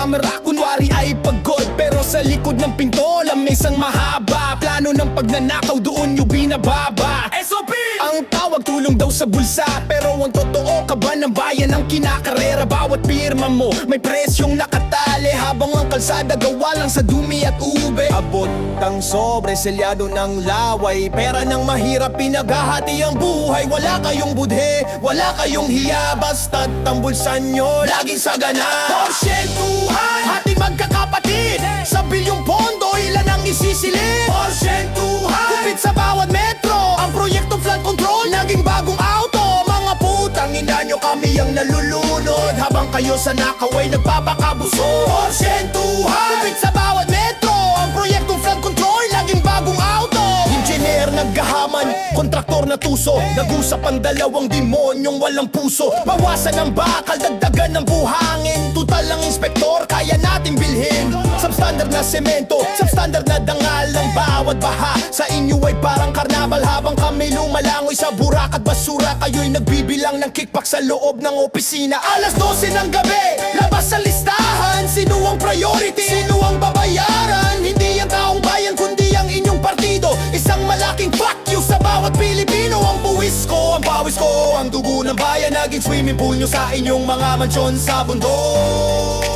camera, kunwari ay pagod, pero sa likod ng pinto lamesang mahaba. Plano ng pagnanakaw doon nyo binababa. SOP! Ang tawag tulong daw sa bulsa, pero ang totoo kaba ng bayan ang kinakarera. Bawat pirma mo may presyong nakatali, habang ang kalsada gawa lang sa dumi at ube. Abot ang sobre, selyado ng laway, pera ng mahirap pinaghahati ang buhay. Wala kayong budhe, wala kayong hiya, basta't ang bulsa nyo laging sagana. Porsyentuhan, ating magkakapatid, sa bilyong pondo ilan ang isisilid. Porsyentuhan, kupit sa bawat metro, ang proyekto flood control naging bagong auto. Mga putang ina nyo, kami ang nalulunod, habang kayo sa nakaway nagpapakabusog. Porsyentuhan, kupit sa bawat metro, ang proyekto flood control naging bagong auto. Engineer naggahaman, kontraktor na tuso, nag-usap ang dalawang demonyong walang puso. Bawasan ang bakal, dagdagan ng buhangin, tutal ang inspektor, kaya natin bilhin. Substandard na semento, substandard na dangal ang bawat baha. Sa inyo ay parang karnabal, habang kami lumalangoy sa burak at basura. Kayo'y nagbibilang ng kickback sa loob ng opisina. Alas 12 ng gabi, labas sa listahan, sino ang priority, sino ang babayaran? Hindi ang taong bayan kundi ang inyong partido. Isang malaking fuck you sa bawat Pilipino. Ang buwis ko, ang pawis ko, ang dugo ng bayan, naging swimming pool nyo sa inyong mga mansyon sa bundok.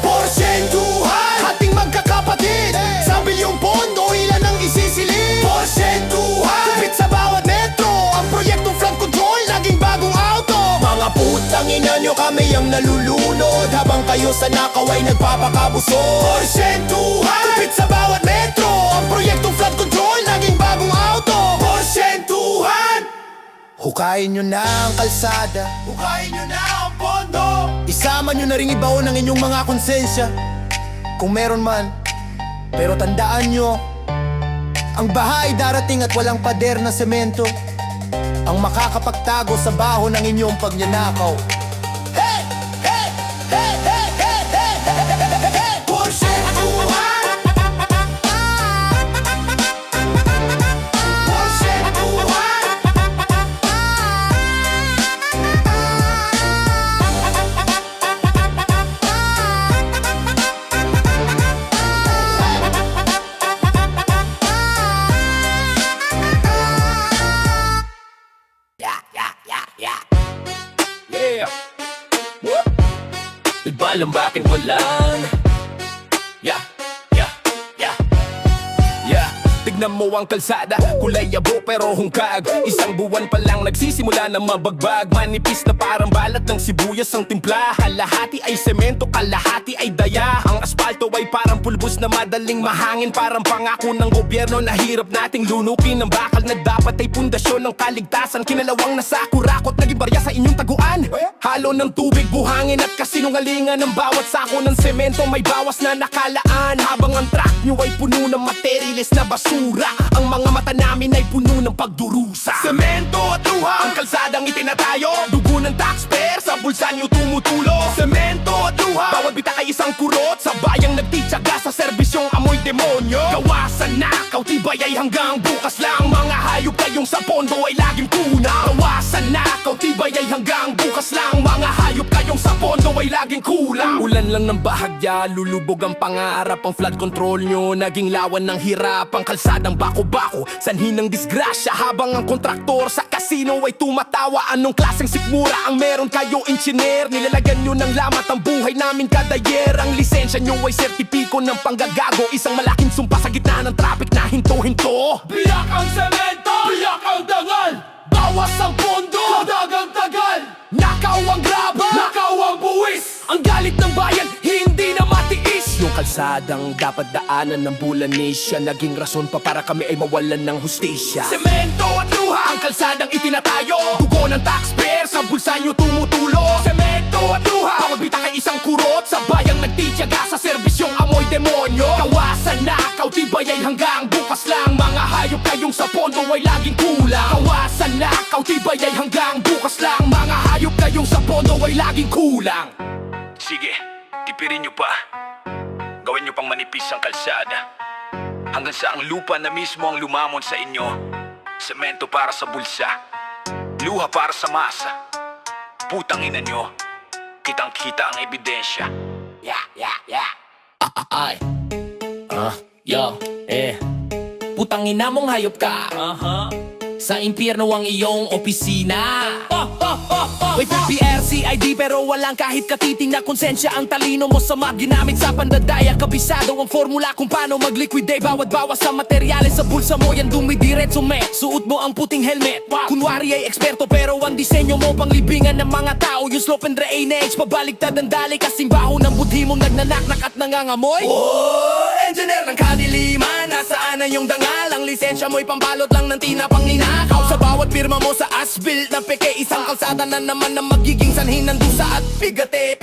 Porsyentuhan, ating magkakapatid, sa bilyong pondo ilan ang isisilid. Porsyentuhan, kupit sa bawat metro, ang proyektong flood control naging bagong auto. Mga putang ina nyo, kami ang nalulunod, habang kayo sa nakaway nagpapakabusog. Porsyentuhan, kupit sa bawat metro, ang proyektong flood control naging bagong auto. Porsyentuhan, hukayin nyo na ang kalsada, hukayin nyo na ang pondo. Isama nyo na rin ibaon ang inyong mga konsensya, kung meron man. Pero tandaan nyo, ang baha ay darating at walang pader na semento ang makakapagtago sa baho ng inyong pagnanakaw. Hey! Hey! Hey! Hey! Hey! Hey! Hey! Hey! Porsyentuhan! Porsyentuhan! Yeah. Woo. Ibalang bakit walang. Yeah, yeah, yeah. Yeah. Tignan mo ang kalsada, kulay yabo pero hungkag. Isang buwan pa lang nagsisimula na mabagbag. Manipis na parang balat ng sibuyas ang timpla. Kalahati ay semento, kalahati ay daya. Ang asfalto ay parang pulbos na madaling mahangin. Parang pangako ng gobyerno na hirap nating lunukin. Ang bakal na dapat ay pundasyon ng kaligtasan, kinalawang nasa kurakot, naging barya sa inyong taguan. Halo ng tubig, buhangin at kasinungalingan. Ang bawat sako ng semento may bawas na nakalaan, habang ang truck nyo ay puno ng materialis na basura. Ang mga mata namin ay puno ng pagdurusa. Semento at luha, ang kalsadang itinatayo. Dugo ng taxpayer, sa bulsa nyo tumutulo. Semento at luha, bawat bita ay isang kurot. Sa bayang nagtitsaga sa serbisyong amoy demonyo. Gawa sa nakaw, tibay ay hanggang bukas lang. Mga hayop kayong sa pondo ay laging kulang. Gawa sa nakaw, tibay ay hanggang bukas lang. Mga hayop kayong sa pondo ay laging kulang. Ulan lang ng bahagya, lulubog ang pangarap. Ang flood control nyo, naging lawan ng hirap. Ang kalsadang bako-bako, sanhi ng disgrasya. Habang ang kontraktor sa kasino ay tumatawa. Anong klaseng sikmura ang meron kayo, engineer? Nilalagyan nyo ng lamat ang buhay namin kada year. Ang lisensya nyo ay sertipiko ng panggagago. Isang malaking sumpa sa gitna ng traffic na hinto-hinto. Biyak ang semento, biyak ang dangal, bawas ang pondo, dagang tagal. Nakaw ang graba, nakaw ang buwis. Ang galit ng bayan, hindi na matiis. Yung kalsadang dapat daanan ng bulanisya, naging rason pa para kami ay mawalan ng hustisya. Semento at luha, ang kalsadang itinatayo. Dugo ng taxpayer, sa bulsa nyo tumutulo. Semento at luha, bawat bita kay isang kurot. Sa bayang nagtityaga sa serbisyong amoy demonyo. Kawasan nakaw, tibay ay hanggang bukas lang. Mga hayop kayong sa pondo ay laging kulang. Kawasan nakaw, tibay ay hanggang bukas lang. Mga hayop kayong sa pondo ay laging kulang. Sige, tipirin nyo pa. Gawin nyo pang manipis ang kalsada, hanggang sa ang lupa na mismo ang lumamon sa inyo. Semento para sa bulsa, luha para sa masa. Putang ina nyo, kitang-kita ang ebidensya. Ay, yo, putang ina mong hayop ka. Sa impyerno ang iyong opisina. May PRC ID pero walang kahit katiting na konsensya. Ang talino mo sa math ginamit sa pandadaya. Kabisado ang formula kung paano mag-liquidate bawat bawas sa materyales sa bulsa mo. Yan dumidiretso me, suot mo ang puting helmet. Kunwari ay eksperto pero ang disenyo mo panglibingan ng mga tao. Yung slope and drainage, pabaligtad ang dali. Kasing baho ng budhi mong nagnanaknak at nangangamoy. Engineer ng kadiliman, nasaan na yung dangal? Ang lisensya mo'y pambalot lang ng tinapang ninakaw. Sa bawat pirma mo sa asphalt na peke, isang kalsada na naman na magiging sanhin ng dusa at pigate.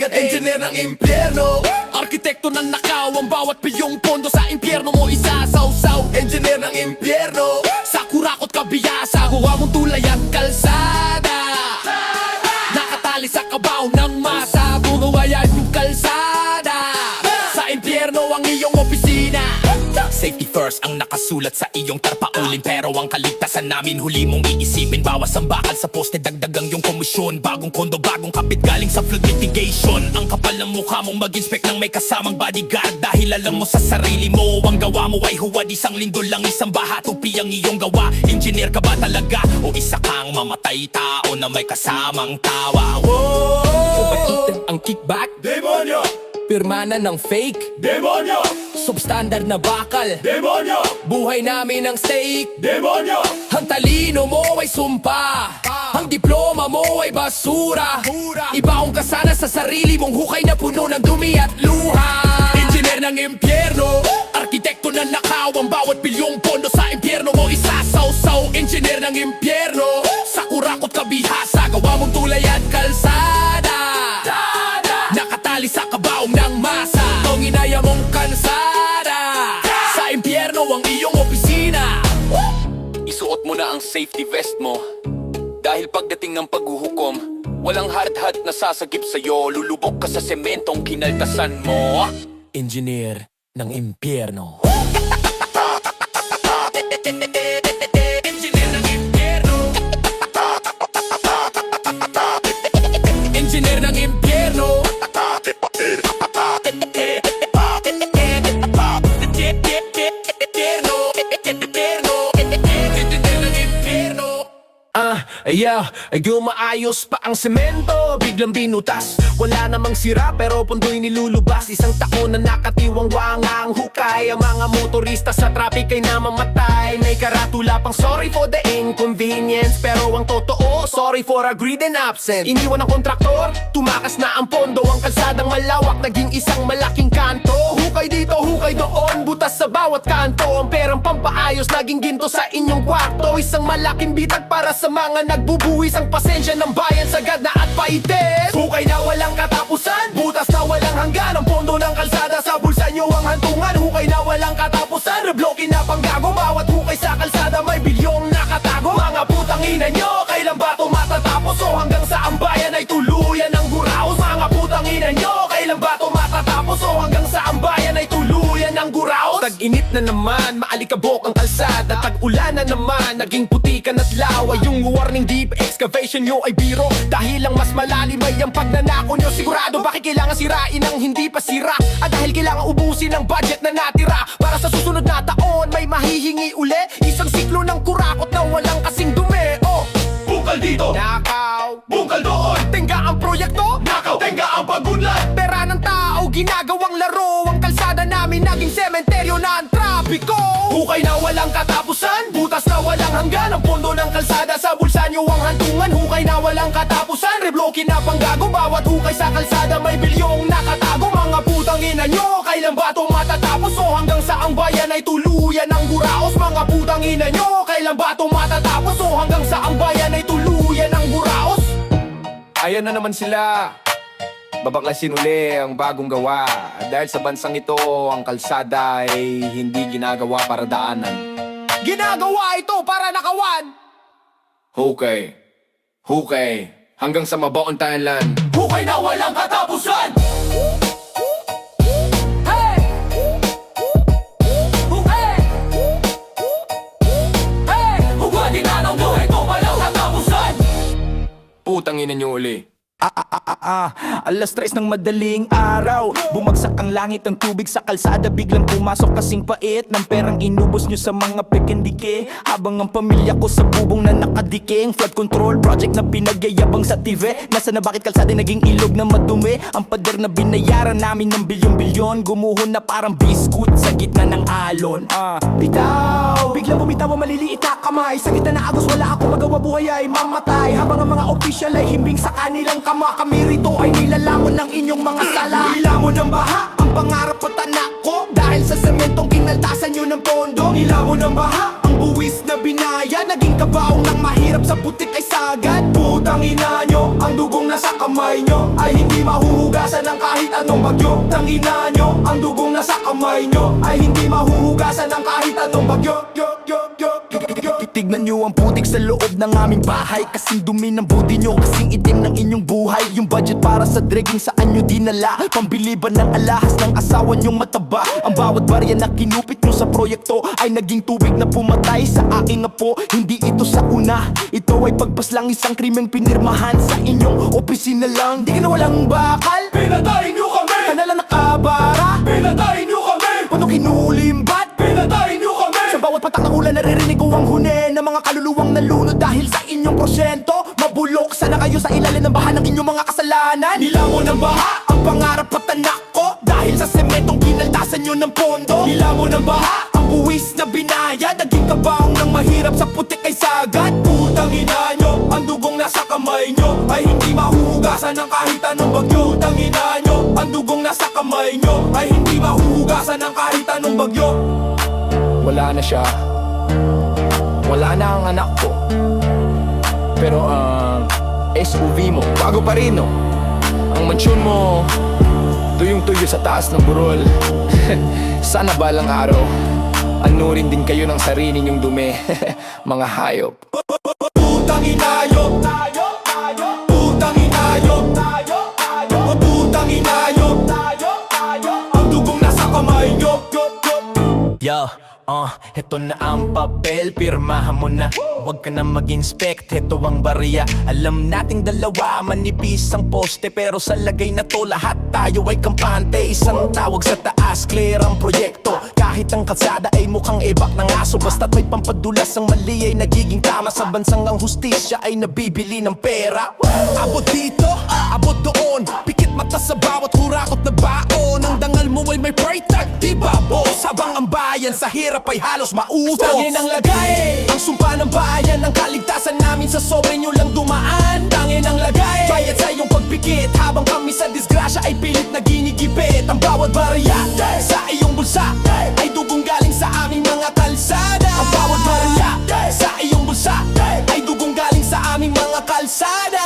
Engineer ng impyerno, arkitekto ng nakaw. Ang bawat piyong pondo sa impyerno mo isasaw-saw. Engineer ng impyerno, sa kurakot kabiyasa, gawa mong tulay at kalsada. Nakatali sa kabaw ng masa, bugawayan yung kalsada. Sa impyerno ang iyong opisina. Safety first ang nakasulat sa iyong tarpaulin. Pero ang kaligtasan namin huli mong iisipin. Bawas ang bakal sa poste, dagdagang yung komisyon. Bagong kondo, bagong kapit galing sa flood mitigation. Ang kapal ng mukha mong mag-inspect ng may kasamang bodyguard. Dahil alam mo sa sarili mo, ang gawa mo ay huwad. Isang lindol lang, isang baha, tupi ang iyong gawa. Engineer ka ba talaga? O isa kang mamatay tao na may kasamang tawa? O bakit ang kickback? Demonyo! Pirmana ng fake, Demonyo! substandard na bakal. Demonyo! Buhay namin ang stake. Demonyo! Ang talino mo ay sumpa, ang diploma mo ay basura. Ibaong ka sana sa sarili mong hukay na puno ng dumi at luha. Engineer ng impyerno, arkitekto na nakaw. Ang bawat bilyong pondo sa impyerno mo isasaw-saw. Engineer ng impyerno, sa kurakot kabihasa, gawa mong tulay at kalsada. Nakatali sa kabaong ng masa, ang inaya mong kalsada. Sa impyerno ang iyong opisina. Isuot mo na ang safety vest mo, dahil pagdating ng paghuhukom, walang hard-hat na sasagip sa'yo. Lulubog ka sa sementong kinaltasan mo. Engineer ng impyerno. Engineer ng impyerno. Engineer ng impyerno. Gumaayos pa ang semento, biglang binutas. Wala namang sira pero punto'y nilulubas. Isang taon na nakatiwang wanga ang hukay. Ang mga motorista sa traffic ay namamatay. May karatula pang sorry for the inconvenience, pero ang totoo, sorry for a greed and absent. Iniwan ng kontraktor, tumakas na ang pondo. Ang kalsadang malawak, naging isang malaking kanto. Hukay dito, hukay doon, butas sa bawat kanto. Ang perang pampaayos, naging ginto sa inyong kwarto. Isang malaking bitag para sa mga nagbubuwis. Ang pasensya ng bayan, sagad na at paitin. Hukay na walang katapusan, butas na walang hanggan. Ang pondo ng kalsada sa bulsa nyo ang hantungan. Hukay na walang katapusan, reblokin na panggago. Bawat hukay sa kalsada may bilyong nakatago. Mga putang ina nyo, kailan ba ito matatapos? O hanggang sa ang bayan ay tuluyan ng guraos? Mga putang ina nyo, kailan ba ito matatapos? O hanggang sa ang bayan ay tuluyan ng guraos? Tag-init na naman, maalikabok ang kalsada. Tag-ulan na naman, naging putikan at lawa. Yung warning deep excavation nyo ay biro, dahil ang mas malalim ay ang pagnanako nyo. Sigurado bakit kailangan sirain ang hindi pa sira? Dahil kailangan ubusin ang budget na natira, para sa susunod na taon may mahihingi uli. Isang siklo ng kurakot na walang kasing dumi. Bungkal dito! Nakaw, Bungkal doon! tenga ang proyekto, Nakaw! Tenga ang pagunlad! pera ng tao, ginagawang laro. Ang kalsada namin naging sementeryo na ang trapiko. Hukay na walang katapusan, butas na walang hanggan. Ang pondo ng kalsada sa bulsa nyo ang hantungan. Hukay na walang katapusan, reblokin na panggago. Bawat hukay sa kalsada may bilyong nakatago. Mga putang ina nyo, kailan ba ito matatapos? O hanggang sa ang bayan ay tuluyan ng guraos? Mga putang ina nyo, kailan ba ito matatapos? O hanggang sa ang bayan ay tuluyan ng guraos? Ayan na naman sila. Babaklasin uli ang bagong gawa. Dahil sa bansang ito, ang kalsada ay hindi ginagawa para daanan. Ginagawa ito para nakawan. Hukay. Hukay. Hanggang sa mabaon tayo. Hukay na walang katapusan! Hey! Hukay! Hey! Hukay din na ng buhay ko walang katapusan! Puta putang ina nyo uli. Alas 3 ng madaling araw, bumagsak ang langit ng tubig sa kalsada. Biglang pumasok kasing pait ng perang inubos nyo sa mga pekendike. Habang ang pamilya ko sa bubong na nakadiking. Flood control project na pinagyayabang sa TV. Nasa na bakit kalsada naging ilog na madumi. Ang pader na binayaran namin ng bilyon-bilyon. Gumuhon na parang biskuit sa gitna ng alon. Bitaw, biglang bumitaw ang maliliit na kamay. Sa gitna na agos wala ako magawa, buhay ay mamatay. Habang ang mga official ay himbing sa kanilang kama. Kami rito ay nilalamon ng inyong mga sala. Nilamon ng baha ang pangarap at anak ko. Dahil sa sementong kinaltasan nyo ng pondo. Nilamon ng baha ang buwis na binaya. Naging kabaong ng mahirap sa putik ay sagad. Putang ina nyo, ang dugong nasa kamay nyo ay hindi mahuhugasan ng kahit anong bagyo. Tangina nyo, ang dugong nasa kamay nyo ay hindi mahuhugasan ng kahit anong bagyo. Tignan nyo ang putik sa loob ng aming bahay. Kasing dumi ng body nyo, kasing itim ng inyong buhay. Yung budget para sa drinking saan nyo dinala. Pambili ba ng alahas ng asawa nyong mataba. Ang bawat barya na kinupit nyo sa proyekto ay naging tubig na pumatay sa aking apo. Hindi ito sa una, ito ay pagpaslang isang krimeng pinirmahan sa inyong opisina lang. Di ka na walang bakal, pinatay nyo kami. Ka na lang nakabara, pinatay nyo kami. Paano kinulimbat, pinatay nyo kami. Sa bawat patak ng ulan naririnig ko ang huni ng mga kaluluwang nalunod dahil sa inyong porsyento. Mabulok sana kayo sa ilalim ng baha ng inyong mga kasalanan. Nilamon ng baha ang pangarap at anak ko dahil sa sementong kinaltasan nyo ng pondo. Nilamon ng baha ang buwis na binaya. Naging kabaong ng mahirap sa putik ay sagad. Putang ina nyo, ang dugong nasa kamay nyo ay hindi mahuhugasan ng kahit anong bagyo. Putang ina nyo, ang dugong nasa kamay nyo ay hindi mahuhugasan ng kahit anong bagyo. Wala na siya, wala na ang anak ko. Pero ang SUV mo, bago pa rin no. Ang mansyon mo, tuyong-tuyo sa taas ng burol. Sana balang araw, anurin din kayo ng sarili niyong dumi. Mga hayop. Putang ina nyo, putang ina nyo, putang ina nyo, ang dugong nasa kamay nyo. Yo, heto na ang papel, pirmahan mo na. Huwag ka na mag-inspect, heto ang barya. Alam nating dalawa, manipis ang poste. Pero sa lagay na to, lahat tayo ay kampante. Isang tawag sa taas, clear ang proyekto. Kahit ang kalsada ay mukhang ebak ng aso. Basta't may pampadulas ang mali ay nagiging tama. Sa bansang ang hustisya ay nabibili ng pera. Abot dito, abot doon, pikit mata sa bawat hurakot na baon. Ang dangal mo ay may price tag, diba boss? Habang ang bayan sa hirap ay halos mautos. Tangin ang lagay, ang sumpa ng bayan. Ang kaligtasan namin sa sobre nyo lang dumaan. Tangin ang lagay, bayad sa iyong pagpikit. Habang kami sa disgrasya ay pilit na ginigipit. Ang bawat barya sa iyong bulsa ay dugong galing sa aming mga kalsada. Ang bawat barya sa iyong bulsa ay dugong galing sa aming mga kalsada.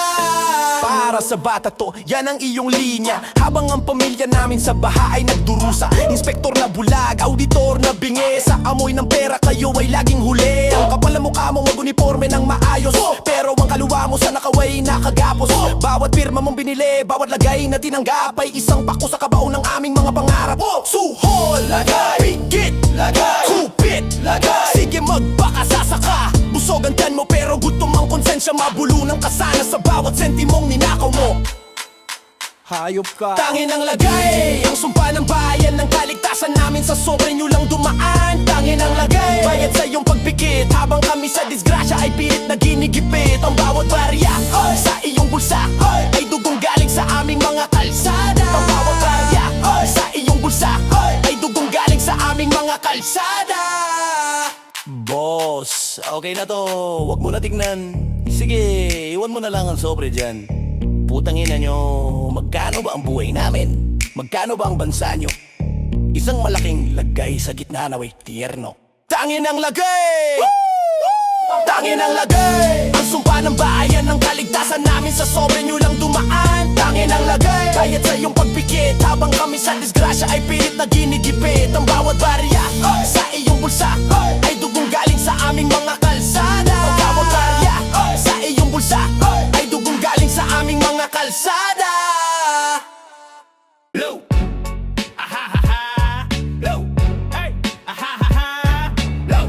Para sa bata to, yan ang iyong linya. Habang ang pamilya namin sa baha ay nagdurusa. Inspektor na bulag, auditor na bingi. Sa amoy ng pera kayo ay laging huli. Ang kapal na mukha mong mag-uniforme ng maayos, pero ang kaluwa mo sa nakaway nakagapos. Bawat pirma mong binili, bawat lagay na tinanggap ay isang pako sa kabaon ng aming mga pangarap. Suhol, lagay, pikit, lagay, kupit, lagay. Sige magbakasasa ka, busog ang tiyan mo pero gutom ang konsensya. Mabulunang ka sana sa bawat sentimong ninakaw mo. Hayop ka. Tangin ang lagay, ang sumpa ng bayan. Ang kaligtasan namin sa sobre nyo lang dumaan. Tangin ang lagay, bayad sa iyong pagpikit. Habang kami sa disgrasya ay pilit na ginigipit. Ang bawat barya sa iyong bulsa ay dugong galing sa aming mga kalsada. Ang bawat barya sa iyong bulsa ay dugong galing sa aming mga kalsada. Boss, okay na to, wag mo na tignan. Sige, iwan mo na lang ang sobre dyan. Putang ina nyo, magkano ba ang buhay namin? Magkano ba ang bansa nyo? Isang malaking lagay sa gitna na way tierno. Tangin ang lagay! Tangin ang lagay! Ang sumpa ng bayan, ang kaligtasan namin sa sobre nyo lang dumaan. Tangin ang lagay, bayad sa iyong pagpikit. Habang kami sa disgrasya ay pilit na ginigipit. Ang bawat barya sa iyong bulsa ay dugong galing sa aming mga kalsada. Ang bawat barya sa iyong bulsa ay dugong galing sa aming mga kalsada. Low, ahahaha, low, hey, ahahaha, low,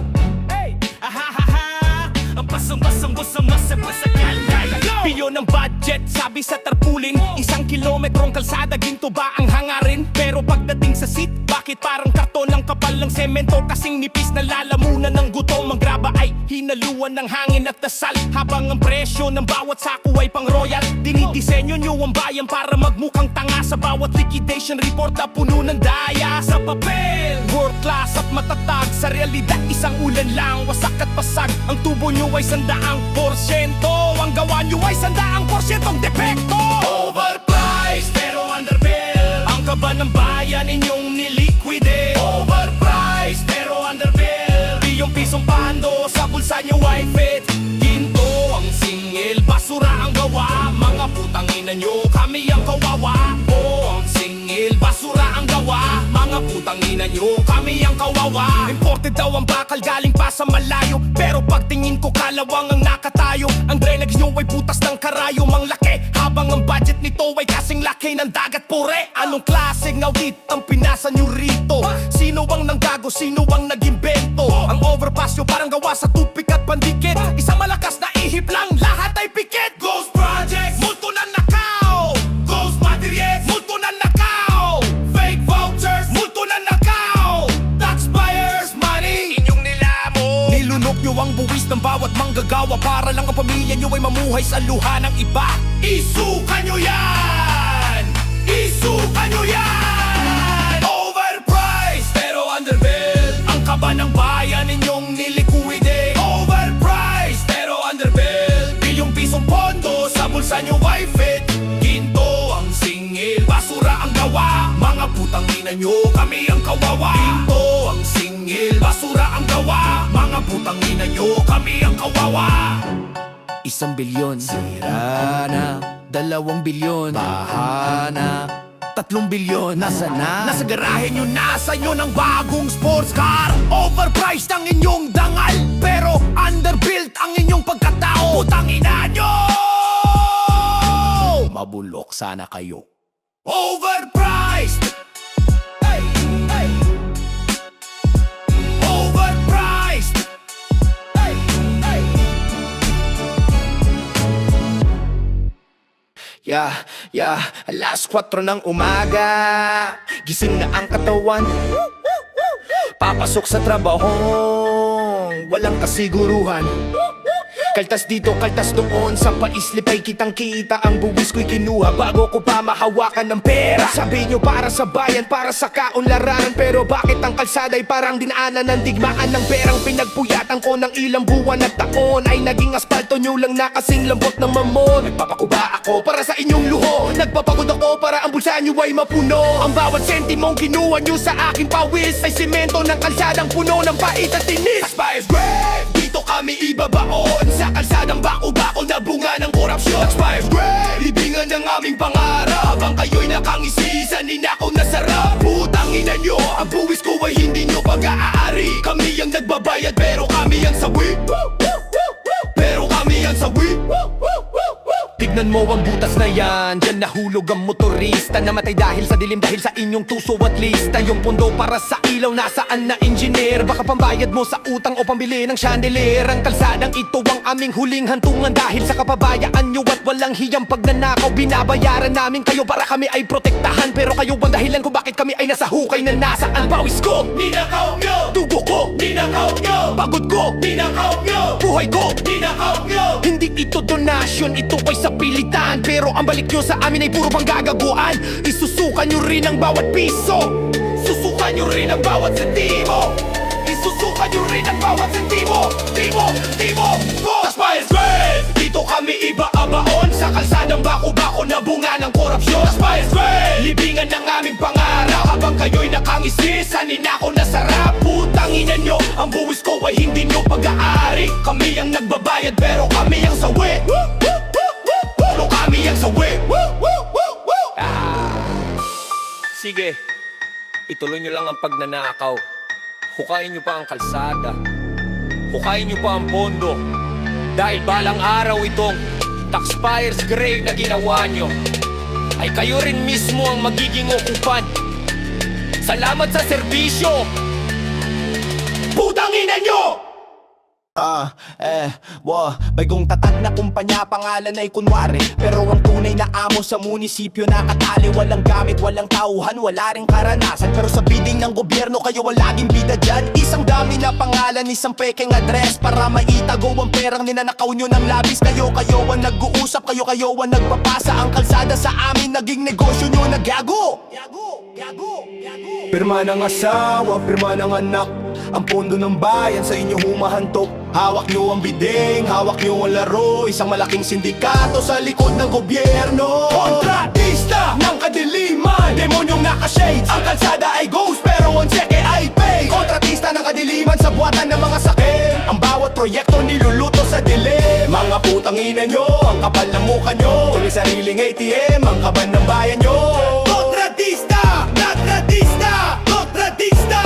hey, ahahaha. Ang basang-basang-basang-basang-basang kalay. Piyo ng budget Sabi sa tarpulin, 1 kilometrong kalsada, ginto ba ang hangarin? Pero pagdating sa seat, bakit parang karton ang kapal ng semento? Kasing nipis na lalamunan ng gutom. Ang graba ay hinaluan ng hangin at dasal, habang ang presyo ng bawat sako ay pang royal. Dinidisenyo nyo ang bayan para magmukhang tanga sa bawat liquidation report na puno ng daya. Sa papel, world class at matatag, sa realidad isang ulan lang, wasak at pasag. Ang tubo nyo ay 100%, ang gawa nyo ay 100% depekto. Overpriced pero underbill, ang kaba ng bayan inyong niliquide. Overpriced pero underbill, di yung pisong pando sa bulsa nyo ay fit. Ginto ang singil, basura ang gawa, mga putang ina nyo, kami ang kawawa. Oh, ang singil, basura ang gawa, mga putang ina nyo, kami ang kawawa. Imported daw ang bakal galing pa sa malayo, pero pagtingin ko kalawang ang nakatayo. Ang drainage nyo ay butas ng karayom ang laki, habang ang budget nito ay kasing laki ng dagat pure. Anong klaseng audit ang pinasa nyo rito? Sino ang nanggago, sino ang nag-imbento? Ang overpass nyo parang gawa sa tupik at pandikit, isang malakas na ihip lang, lahat ay pikit. Ghost projects, multo na nakaw. Ghost materials, multo na nakaw. Fake vouchers, multo na nakaw. Taxpayers money, inyong nilamo. Nilunok nyo ang buwis ng bawat manggagawa, para lang ang pamilya nyo ay mamuhay sa luha ng iba. Isuka nyo yan! Isuka nyo yan! Overpriced pero underbilled, ang kaba ng bayan ninyong niliquide. Overpriced pero underbilled, bilyong pisong pondo sa bulsa nyo ay fit. Ginto ang singil, basura ang gawa, mga putang ina nyo, kami ang kawawa. Ginto ang singil, basura ang gawa, mga putang ina nyo, kami ang kawawa. 1 bilyon, sira na. 2 bilyon, baha na. 3 bilyon, nasa na? Nasa garahe nyo, nasa nyo ng bagong sports car. Overpriced ang inyong dangal, pero underbuilt ang inyong pagkatao. Putang ina nyo! Mabulok sana kayo. Overpriced! Hey, hey. Overpriced! Hey, hey. Alas 4 ng umaga, gising na ang katawan, papasok sa trabaho, walang kasiguruhan. Kaltas dito, kaltas doon, sa paislip ay kitang kita. Ang buwis ko'y kinuha bago ko pa mahawakan ng pera. Sabi nyo para sa bayan, para sa kaunlaran, pero bakit ang kalsada ay parang dinaanan ng digmaan ng perang pinagpuyatan ko ng ilang buwan at taon? Ay naging asfalto nyo lang na kasing lambot ng mamon. Nagpapakuba ako para sa inyong luho, nagpapagod ako para ang bulsa nyo ay mapuno. Ang bawat sentimong kinuha nyo sa aking pawis ay simento ng kalsadang puno ng pait at tinis. Taxpayers grave, dito kami ibabaon sa kalsadang bako-bako na bunga ng korupsyon. Taxpayers grave, libingan ng aming pangarap, habang kayo'y nakangisi sa ninakaw na sarap. Putang ina nyo, ang buwis ko ay hindi nyo pag-aari. Kami ang nagbabayad pero kami ang sawi. Pero kami ang sawi. Tignan mo ang butas na yan, dyan nahulog ang motorista. Namatay dahil sa dilim, dahil sa inyong tuso at lista. Yung pundo para sa ilaw, nasaan na engineer? Baka pambayad mo sa utang o pambili ng chandelier. Ang kalsadang ito ang aming huling hantungan, dahil sa kapabayaan nyo at walang hiyang pagnanakaw. Binabayaran namin kayo para kami ay protektahan, pero kayo ang dahilan kung bakit kami ay nasa hukay na nasaan. Pawis ko, ninakaw nyo. Dugo ko, ninakaw nyo. Pagod ko, ninakaw nyo. Buhay ko, ninakaw nyo. Hindi ito donasyon, ito ay sa pilitan, pero ang balik nyo sa amin ay puro panggagaguan. Isusukan nyo rin ang bawat piso, susukan nyo rin ang bawat sentimo, isusukan nyo rin ang bawat sentimo. Timo, Taxpayers grave, dito kami iba-abaon sa kalsadang bako-bako na bunga ng korupsyon. Taxpayers grave, libingan ng aming pangarap, habang kayo'y nakangisi sa ninakaw na sarap. Putang ina nyo, ang buwis ko ay hindi nyo pag-aari. Kami ang nagbabayad pero kami ang sawi. Kami ang sawi. Sige, ituloy nyo lang ang pagnanakaw. Hukayin nyo pa ang kalsada, hukayin nyo pa ang pondo, dahil balang araw itong taxpayers grave na ginawa nyo ay kayo rin mismo ang magiging okupan. Salamat sa serbisyo. Putang ina nyo! Bagong tatag na kumpanya, pangalan ay kunwari. Pero ang tunay na amo sa munisipyo nakatali. Walang gamit, walang tauhan, wala ring karanasan. Pero sa bidding ng gobyerno, kayo ang laging bida dyan. Isang dami na pangalan, isang pekeng address para maitago ang perang ninanakaw nyo ng labis. Kayo ang nag-uusap, kayo ang nagpapasa. Ang kalsada sa amin, naging negosyo nyo na gago. Pirma ng asawa, pirma ng anak. Ang pondo ng bayan sa inyo humahantok. Hawak nyo ang bideng, hawak nyo ang laro. Isang malaking sindikato sa likod ng gobyerno. Kontratista ng kadiliman, demonyong naka-shades. Ang kalsada ay ghost pero ang cheque ay paid. Kontratista ng kadiliman sa buwatan ng mga sakit. Ang bawat proyekto niluluto sa dilim. Mga putang ina nyo, ang kapal ng mukha nyo. May sariling ATM, ang kaban ng bayan nyo. Kontratista, kontratista, kontratista.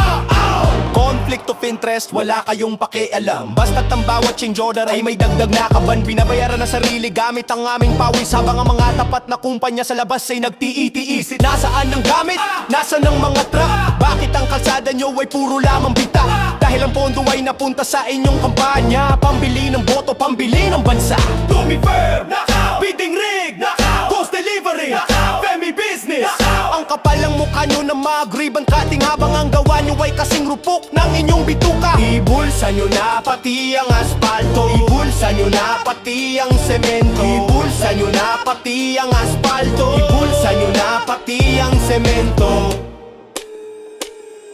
Conflict of interest, wala kayong pakialam. Basta't ang bawat change order ay may dagdag na kaban. Binabayaran na sarili gamit ang aming pawis. Habang ang mga tapat na kumpanya sa labas ay nagtiitiis. Nasaan ang gamit? Nasaan ang mga truck? Bakit ang kalsada nyo ay puro lamang bita? Dahil ang pondo ay napunta sa inyong kampanya. Pambili ng boto, pambili ng bansa. Dumi firm, bidding rig, post delivery, Femi business. Ang kapal ng mukha nyo na mag-ribbon cutting. Habang ang gawa nyo ay kasing rupok ng inyong bituka. Ibulsa nyo na pati ang asfalto. Ibulsa nyo na pati ang semento. Ibulsa nyo na pati ang asfalto. Ibulsa nyo na pati ang semento.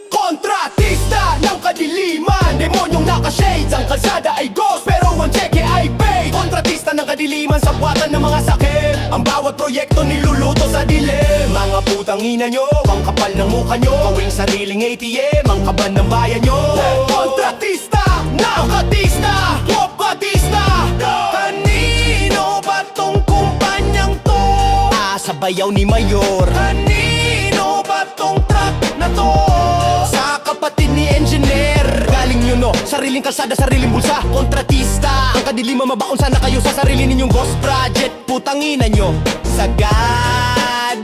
Kontratista ng kadiliman, demonyong naka-shades. Ang kalsada ay ghost pero ang cheque ay paid. Kontratista ng kadiliman sa buwatan ng mga sakit. Ang bawat proyekto niluluto sa dilim. Mga putang ina nyo, ang kapal ng mukha nyo. Gawing sariling ATM, ang kaban ng bayan nyo. Kontratista, nakatista, kopatista. Kanino ba tong kumpanyang to? Sa bayaw ni Mayor. Kanino ba tong truck na to? Sa kapatid ni Engineer. Galing nyo no, sariling kalsada, sariling bulsa. Kontratista, ang kadiliman mabaon sana kayo sa sarili ninyong ghost project. Putangina nyo, sagad.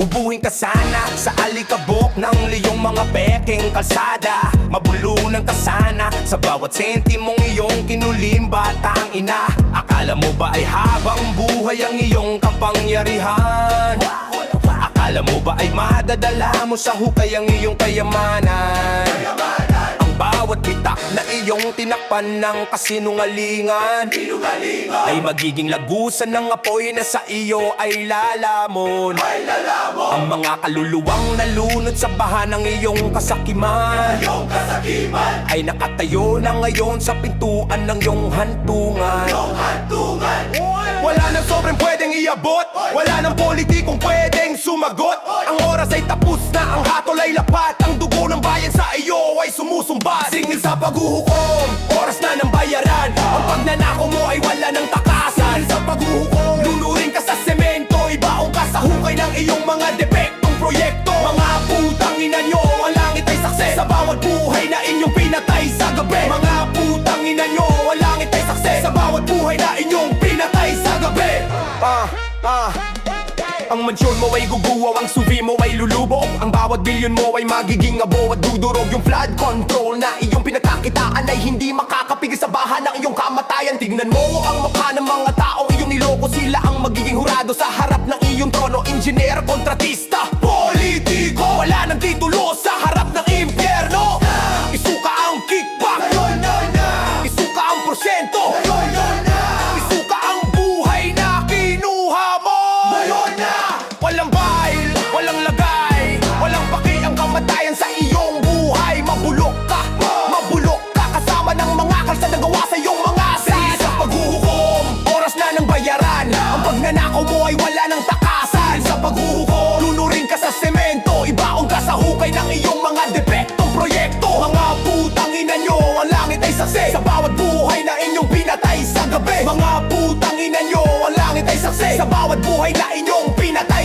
Ubuhin ka sana sa alikabok ng liyong mga peking kalsada. Mabulunan ka sana sa bawat sentimong iyong kinulim, batang ina. Akala mo ba ay habang buhay ang iyong kapangyarihan? Akala mo ba ay madadala mo sa hukay ang iyong kayamanan? Ang bawat bitak na iyong tinakpan ng kasinungalingan ay magiging lagusan ng apoy na sa iyo ay lalamon. Ang mga kaluluwang nalunod sa baha ng iyong kasakiman ay nakatayo na ngayon sa pintuan ng iyong hantungan. Wala nang sobrang pwedeng iabot, wala nang politikong pwedeng sumagot. Ang oras ay tapos na, ang hatol ay lapat. Ang dugo ng bayan sa iyo ay sumusumbat. Singil sa paghuhukom, oras na ng bayaran. Ang pagnanako mo ay wala nang takasan. Sa paghuhukom, lunurin ka sa semento. Ibaong ka sa hukay ng iyong mga depektong proyekto. Mga putang ina nyo, ang langit ay sakse sa bawat buhay na inyong pinatay sa gabi. Mga putang ina nyo, ang langit ay sakse sa bawat buhay na inyong pinatay sa gabi. Ang mansyon mo ay guguwaw, ang suvi mo ay lulubog. Ang bawat bilyon mo ay magiging abo at dudurog. Yung flood control na iyong pinagkakitaan ay hindi makakapigil sa baha ng iyong kamatayan. Tignan mo ang mukha ng mga taong iyong niloko. Sila ang magiging hurado sa harap ng iyong trono. Engineer, kontratista, politiko, wala nang titulo sa harap ng impyerno. Isuka ang kickback, isuka ang porsyento, isuka ang buhay na kinuha mo. Walang bahil, walang lagay, walang paki ang kamatayan sa iyong buhay. Mabulok ka kasama ng mga kalsada gawa sa iyong mga sas. Sa paghuhukom, oras na ng bayaran. Ang pagnanakaw mo ay wala ng takasan. Sa paghuhukom, lunurin ka sa semento. Ibaong ka sa hukay ng iyong mga depektong proyekto. Mga putang ina nyo, ang langit ay saksi sa bawat buhay na inyong pinatay sa gabi. Mga putang ina nyo, ang langit ay saksi sa bawat buhay na inyong pinatay